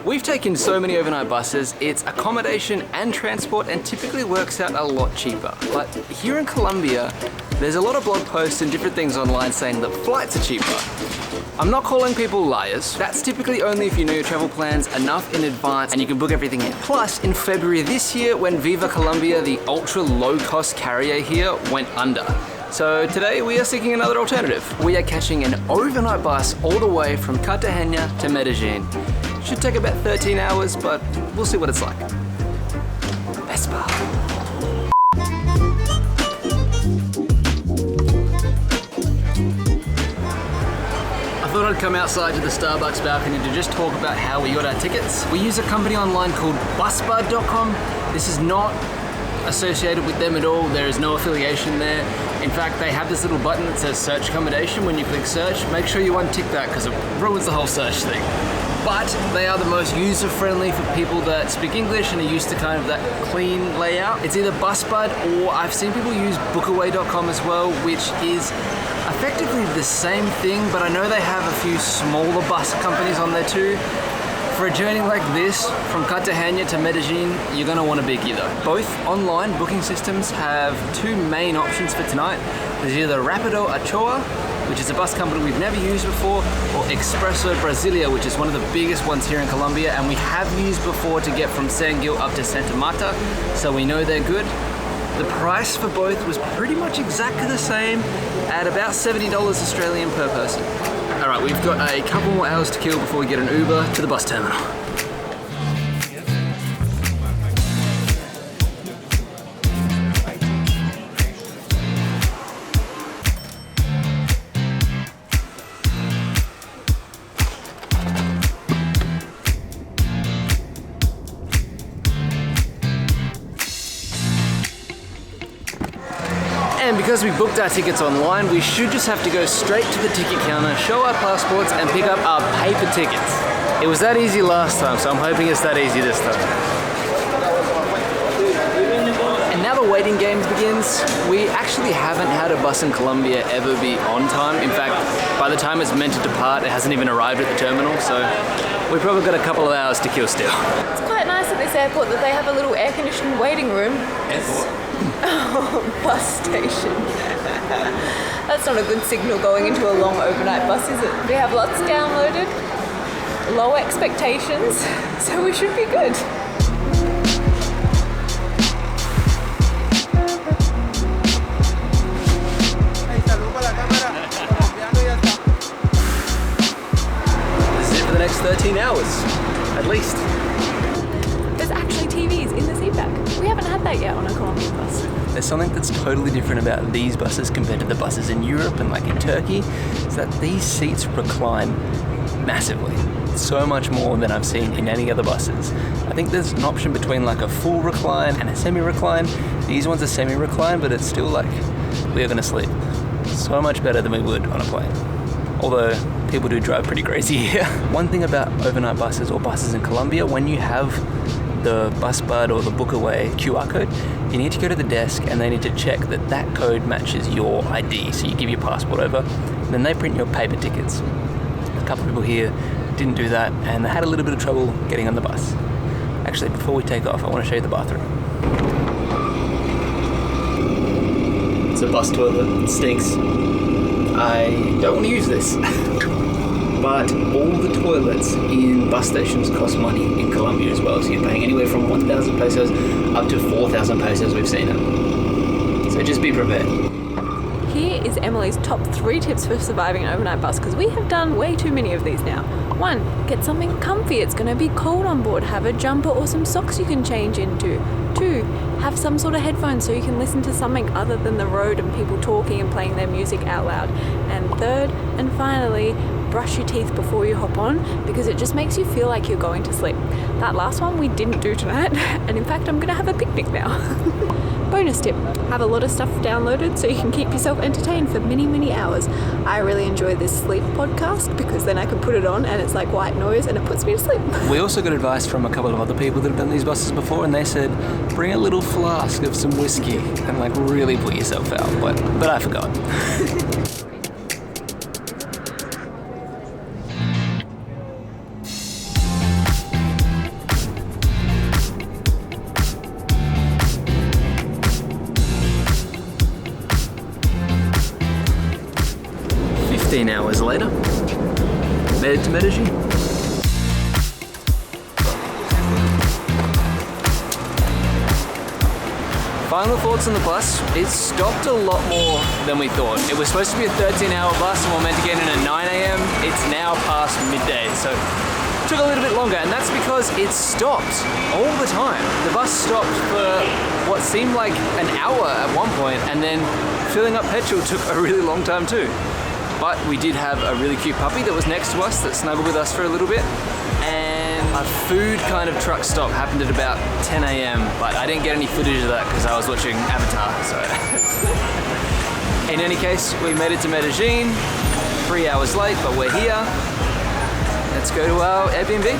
We've taken so many overnight buses, it's accommodation and transport and typically works out a lot cheaper. But here in Colombia, there's a lot of blog posts and different things online saying that flights are cheaper. I'm not calling people liars. That's typically only if you know your travel plans enough in advance and you can book everything in. Plus, in February this year, when Viva Colombia, the ultra low-cost carrier here, went under. So today we are seeking another alternative. We are catching an overnight bus all the way from Cartagena to Medellin. Should take about 13 hours, but we'll see what it's like. Vespa. I thought I'd come outside to the Starbucks balcony to just talk about how we got our tickets. We use a company online called busbud.com. This is not associated with them at all. There is no affiliation there. In fact, they have this little button that says search accommodation. When you click search, make sure you untick that because it ruins the whole search thing. But they are the most user-friendly for people that speak English and are used to kind of that clean layout. It's either Busbud or I've seen people use bookaway.com as well, which is effectively the same thing, but I know they have a few smaller bus companies on there too. For a journey like this, from Cartagena to Medellin, you're gonna want a biggie though. Both online booking systems have two main options for tonight. There's either Rapido Ochoa, which is a bus company we've never used before, or Expreso Brasilia, which is one of the biggest ones here in Colombia, and we have used before to get from San Gil up to Santa Marta, so we know they're good. The price for both was pretty much exactly the same at about $70 Australian per person. All right, we've got a couple more hours to kill before we get an Uber to the bus terminal. And because we booked our tickets online, we should just have to go straight to the ticket counter, show our passports, and pick up our paper tickets. It was that easy last time, so I'm hoping it's that easy this time. And now the waiting game begins. We actually haven't had a bus in Colombia ever be on time. In fact, by the time it's meant to depart, it hasn't even arrived at the terminal, so we've probably got a couple of hours to kill still. It's quite nice at this airport that they have a little air-conditioned waiting room. Oh, bus station. That's not a good signal going into a long overnight bus, is it? We have lots downloaded, low expectations, so we should be good. This is it for the next 13 hours, at least. There's actually TVs in the seat back. We haven't had that yet on a Colombian bus. There's something that's totally different about these buses compared to the buses in Europe and like in Turkey, is that these seats recline massively. So much more than I've seen in any other buses. I think there's an option between like a full recline and a semi-recline. These ones are semi-recline, but it's still like, we're gonna sleep. So much better than we would on a plane. Although people do drive pretty crazy here. One thing about overnight buses or buses in Colombia, when you have the Busbud or the Bookaway QR code, you need to go to the desk and they need to check that that code matches your ID. So you give your passport over, and then they print your paper tickets. A couple of people here didn't do that and they had a little bit of trouble getting on the bus. Actually, before we take off, I want to show you the bathroom. It's a bus toilet, it stinks. I don't want to use this. But all the toilets in bus stations cost money in Colombia as well. So you're paying anywhere from 1,000 pesos up to 4,000 pesos, we've seen it. So just be prepared. Here is Emily's top 3 tips for surviving an overnight bus, because we have done way too many of these now. 1, get something comfy. It's going to be cold on board. Have a jumper or some socks you can change into. 2, have some sort of headphones so you can listen to something other than the road and people talking and playing their music out loud. And 3rd, and finally, brush your teeth before you hop on, because it just makes you feel like you're going to sleep. That last one we didn't do tonight, and in fact I'm gonna have a picnic now. Bonus tip, have a lot of stuff downloaded so you can keep yourself entertained for many hours. I really enjoy this sleep podcast because then I can put it on and it's like white noise and it puts me to sleep. We also got advice from a couple of other people that have done these buses before, and they said bring a little flask of some whiskey and like really put yourself out, but I forgot. 13 hours later, made it to Medellin. Final thoughts on the bus, it stopped a lot more than we thought. It was supposed to be a 13-hour bus and we're meant to get in at 9 a.m. It's now past midday, so it took a little bit longer, and that's because it stopped all the time. The bus stopped for what seemed like an hour at one point, and then filling up petrol took a really long time too. But we did have a really cute puppy that was next to us that snuggled with us for a little bit, and a food kind of truck stop happened at about 10 a.m. but I didn't get any footage of that because I was watching Avatar, so. In any case, we made it to Medellin, 3 hours late, but we're here. Let's go to our Airbnb.